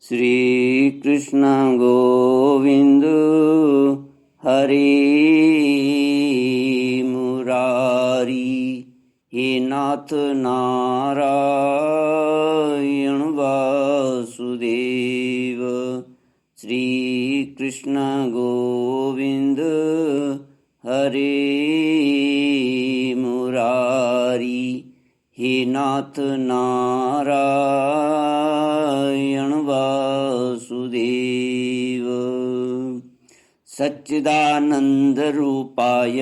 श्री कृष्ण गोविंद हरि मुरारी। हे नाथ नारायण वासुदेव। श्री कृष्ण गोविंद हरि मुरारी। हे नाथ नारायण वासुदेव। सच्चिदानंद रूपाय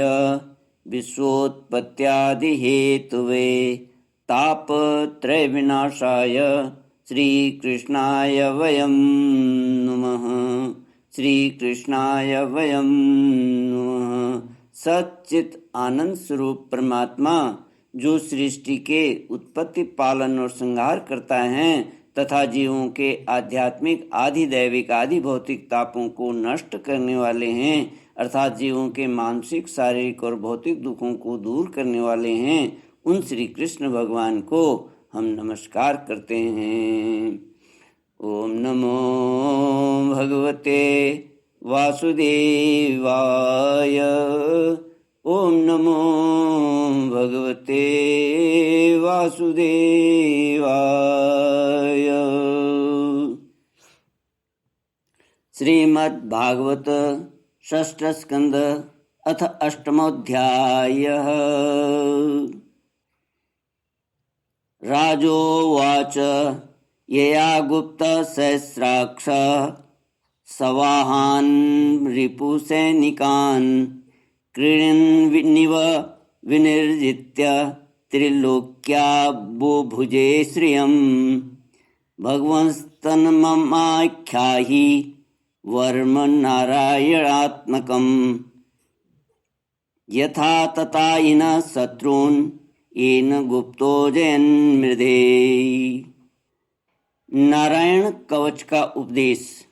विश्वोत्पत्त्यादिहेतवे तापत्रय विनाशाय श्रीकृष्णाय वयं नमः। श्रीकृष्णाय वयं नमः। सच्चित आनंद स्वरूप परमात्मा जो सृष्टि के उत्पत्ति पालन और संहार करता है तथा जीवों के आध्यात्मिक आदि दैविक आदि भौतिक तापों को नष्ट करने वाले हैं अर्थात जीवों के मानसिक शारीरिक और भौतिक दुखों को दूर करने वाले हैं, उन श्री कृष्ण भगवान को हम नमस्कार करते हैं। ओम नमो भगवते वासुदेवाय। ओम नमो भगवते वासुदेवाय। श्रीमद्भागवत षष्ठ स्कंद अथ अष्टमोऽध्यायः। राजोवाच यया गुप्त सहस्राक्ष सवाहान् रिपुसैनिकान् क्रीडन्निव विनिर्जित्य त्रिलोक्या बुभुजे श्रियम् भगवंस्तन्ममाख्याहि वर्म नारायणात्मकम् यथा तथाइन शत्रून् येन गुप्तो जयन्मृधे। नारायण कवच का उपदेश।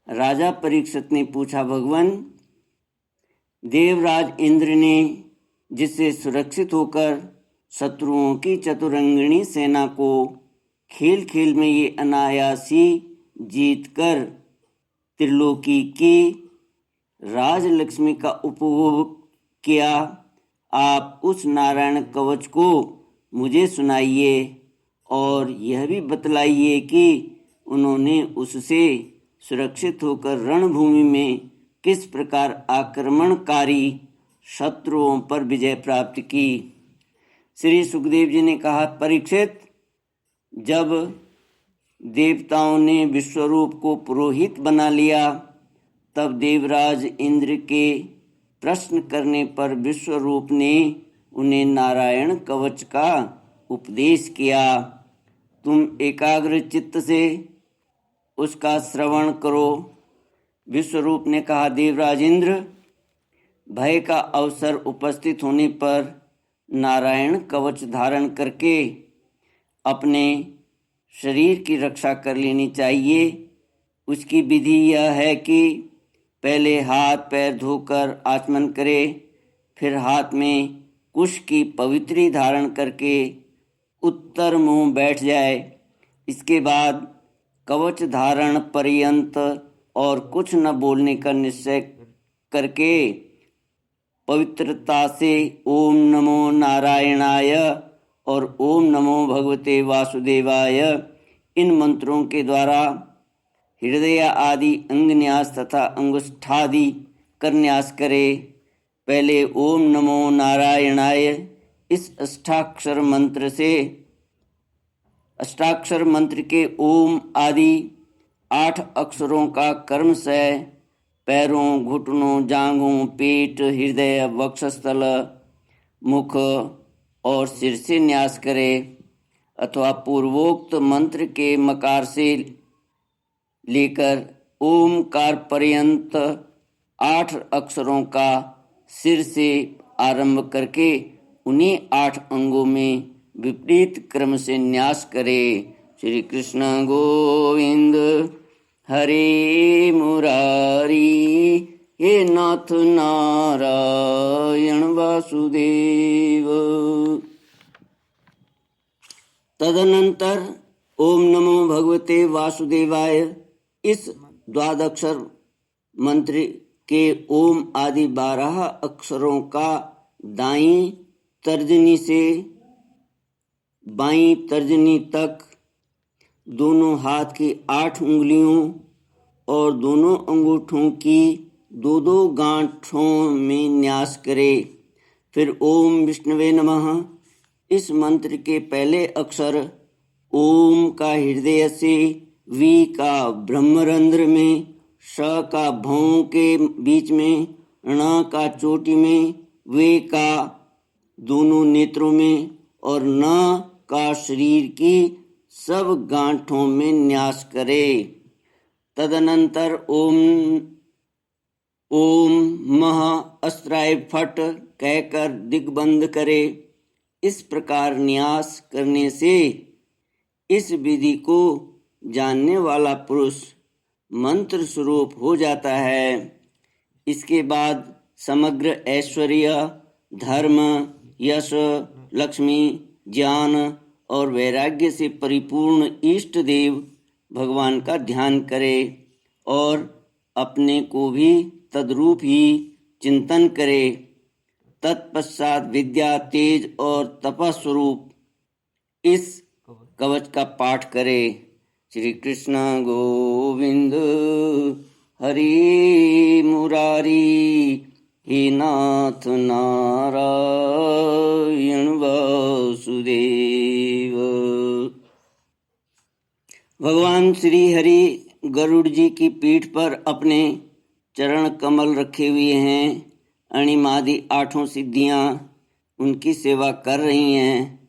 राजा परीक्षित ने पूछा, भगवान, देवराज इंद्र ने जिससे सुरक्षित होकर शत्रुओं की चतुरंगिणी सेना को खेल खेल में ये अनायासी जीतकर त्रिलोकी की राजलक्ष्मी का उपभोग किया, आप उस नारायण कवच को मुझे सुनाइए और यह भी बतलाइए कि उन्होंने उससे सुरक्षित होकर रणभूमि में किस प्रकार आक्रमणकारी शत्रुओं पर विजय प्राप्त की। श्री सुखदेव जी ने कहा, परीक्षित, जब देवताओं ने विश्वरूप को पुरोहित बना लिया तब देवराज इंद्र के प्रश्न करने पर विश्वरूप ने उन्हें नारायण कवच का उपदेश किया। तुम एकाग्र चित्त से उसका श्रवण करो। विश्वरूप ने कहा, देवराज इंद्र, भय का अवसर उपस्थित होने पर नारायण कवच धारण करके अपने शरीर की रक्षा कर लेनी चाहिए। उसकी विधि यह है कि पहले हाथ पैर धोकर आचमन करे, फिर हाथ में कुश की पवित्री धारण करके उत्तर मुंह बैठ जाए। इसके बाद कवच धारण पर्यंत और कुछ न बोलने का निश्चय करके पवित्रता से ओम नमो नारायणाय और ओम नमो भगवते वासुदेवाय इन मंत्रों के द्वारा हृदय आदि अंगन्यास तथा अंगुष्ठादि करन्यास करे। पहले ओम नमो नारायणाय इस अष्टाक्षर मंत्र के ओम आदि 8 अक्षरों का कर्मशः पैरों, घुटनों, जांघों, पेट, हृदय, वक्षस्थल, मुख और सिर से न्यास करे अथवा पूर्वोक्त मंत्र के मकार से लेकर ओमकार पर्यंत 8 अक्षरों का सिर से आरंभ करके उन्हीं 8 अंगों में विपरीत क्रम से न्यास करे। श्री कृष्ण गोविंद हरे मुरारी। हे नाथ नारायण वासुदेव। तदनंतर ओम नमो भगवते वासुदेवाय। इस द्वादक्षर मंत्र के ओम आदि 12 अक्षरों का दाईं तर्जनी से बाईं तर्जनी तक दोनों हाथ की 8 उंगलियों और दोनों अंगूठों की 2-2 गांठों में न्यास करे। फिर ओम विष्णुवे नमः। इस मंत्र के पहले अक्षर ओम का हृदय से, वी का ब्रह्मरंध्र में, श का भौं के बीच में, ण का चोटी में, वे का दोनों नेत्रों में और न का शरीर की सब गांठों में न्यास करे। तदनंतर ओम मह अस्त्राय फट कहकर दिग्बंध करे। इस प्रकार न्यास करने से इस विधि को जानने वाला पुरुष मंत्र स्वरूप हो जाता है। इसके बाद समग्र ऐश्वर्य, धर्म, यश, लक्ष्मी, ज्ञान और वैराग्य से परिपूर्ण इष्ट देव भगवान का ध्यान करे और अपने को भी तद्रूप ही चिंतन करे। तत्पश्चात विद्या, तेज और तपस्वरूप इस कवच का पाठ करे। श्री कृष्ण गोविंद हरि मुरारी, हे नाथ नारायण वासुदेव। भगवान श्री हरि गरुड़ जी की पीठ पर अपने चरण कमल रखे हुए हैं। अणिमादि 8 सिद्धियां उनकी सेवा कर रही हैं।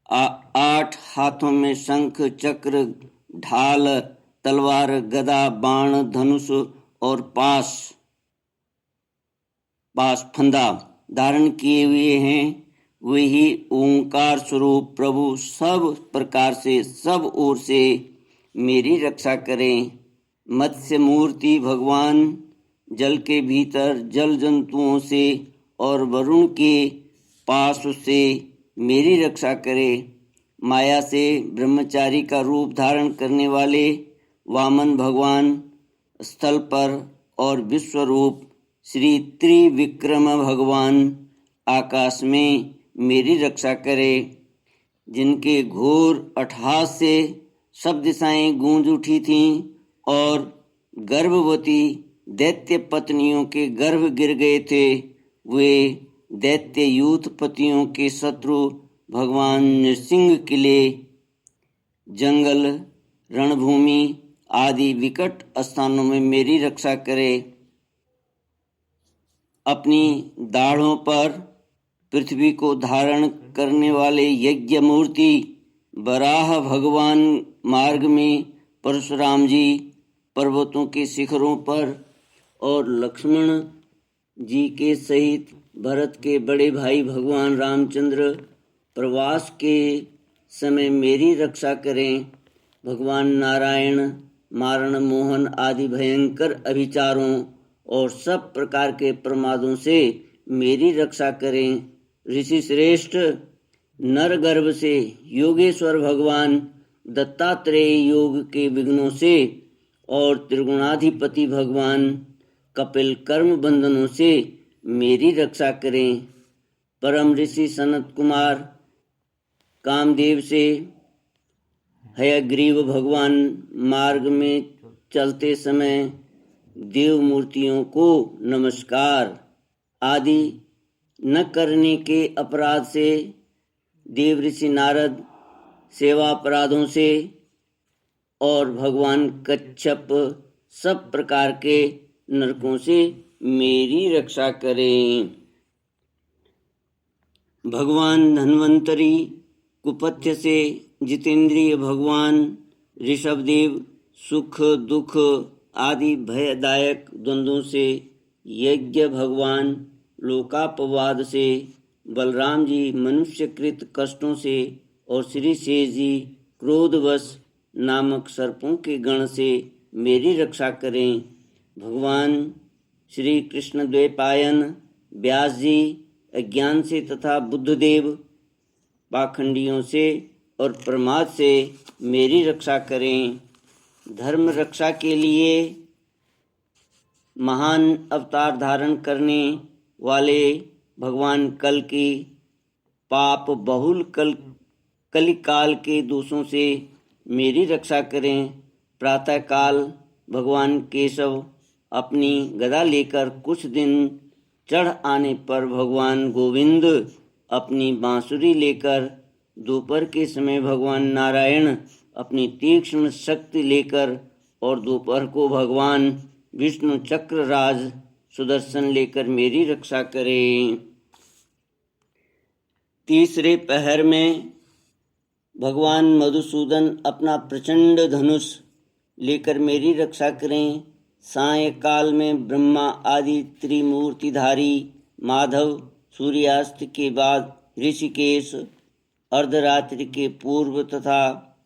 8 हाथों में शंख, चक्र, ढाल, तलवार, गदा, बाण, धनुष और पाश फंदा धारण किए हुए हैं। वही ओंकार स्वरूप प्रभु सब प्रकार से, सब ओर से मेरी रक्षा करें। मत्स्य मूर्ति भगवान जल के भीतर जल जंतुओं से और वरुण के पास से मेरी रक्षा करे। माया से ब्रह्मचारी का रूप धारण करने वाले वामन भगवान स्थल पर और विश्वरूप श्री त्रिविक्रम भगवान आकाश में मेरी रक्षा करे। जिनके घोर अट्टहास से सब दिशाएं गूंज उठी थीं और गर्भवती दैत्य पत्नियों के गर्भ गिर गए थे, वे दैत्य यूथपतियों के शत्रु भगवान नृसिंह किले, जंगल, रणभूमि आदि विकट स्थानों में मेरी रक्षा करे। अपनी दाढ़ों पर पृथ्वी को धारण करने वाले यज्ञ मूर्ति बराह भगवान मार्ग में परशुराम जी पर्वतों के शिखरों पर और लक्ष्मण जी के सहित भरत के बड़े भाई भगवान रामचंद्र प्रवास के समय मेरी रक्षा करें। भगवान नारायण मारण, मोहन आदि भयंकर अभिचारों और सब प्रकार के प्रमादों से मेरी रक्षा करें। ऋषि श्रेष्ठ नर गर्भ से योगेश्वर भगवान दत्तात्रेय योग के विघ्नों से और त्रिगुणाधिपति भगवान कपिल कर्म बंधनों से मेरी रक्षा करें। परम ऋषि सनत कुमार कामदेव से हयग्रीव भगवान मार्ग में चलते समय देव मूर्तियों को नमस्कार आदि न करने के अपराध से, देव ऋषि नारद सेवा अपराधों से और भगवान कच्छप सब प्रकार के नरकों से मेरी रक्षा करें। भगवान धन्वंतरी कुपथ्य से जितेंद्रिय भगवान ऋषभदेव सुख दुख आदि भयदायक द्वंद्वों से, यज्ञ भगवान लोकापवाद से, बलराम जी मनुष्यकृत कष्टों से और श्री शेष जी क्रोधवश नामक सर्पों के गण से मेरी रक्षा करें। भगवान श्री कृष्ण द्वैपायन व्यास जी अज्ञान से तथा बुद्धदेव पाखंडियों से और प्रमाद से मेरी रक्षा करें। धर्म रक्षा के लिए महान अवतार धारण करने वाले भगवान कल की पाप बहुल कलिकाल के दोषों से मेरी रक्षा करें। प्रातःकाल भगवान केशव अपनी गदा लेकर कुछ दिन चढ़ आने पर भगवान गोविंद अपनी बांसुरी लेकर, दोपहर के समय भगवान नारायण अपनी तीक्ष्ण शक्ति लेकर और दोपहर को भगवान विष्णु चक्रराज सुदर्शन लेकर मेरी रक्षा करें। तीसरे पहर में भगवान मधुसूदन अपना प्रचंड धनुष लेकर मेरी रक्षा करें। सायंकाल में ब्रह्मा आदि त्रिमूर्तिधारी माधव सूर्यास्त के बाद ऋषिकेश, अर्धरात्रि के पूर्व तथा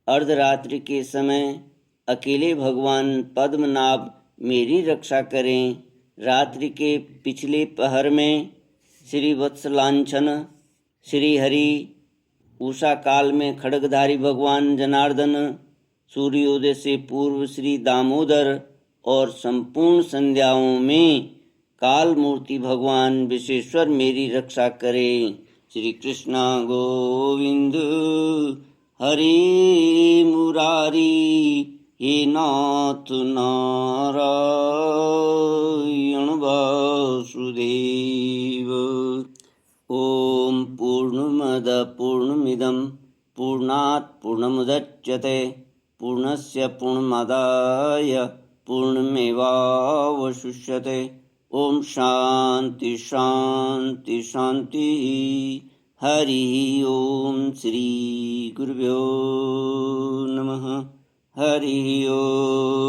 अर्धरात्रि के समय अकेले भगवान पद्मनाभ मेरी रक्षा करें। रात्रि के पिछले पहर में श्री वत्सलांछन श्री हरि, उषा काल में खड्गधारी भगवान जनार्दन, सूर्योदय से पूर्व श्री दामोदर और संपूर्ण संध्याओं में काल मूर्ति भगवान विश्वेश्वर मेरी रक्षा करें। श्री कृष्ण गोविंद हरे मुरारी, हे नाथ नारायण वासुदेव। ओम पूर्णमद पूर्णमिदं पूर्णात् पूर्णमुदच्यते पूर्णस्य पूर्णमादाय पूर्णमेवावशिष्यते। ओम शांति शांति शांति। हरि ओम। श्री गुरुभ्यो नमः। हरि ओम।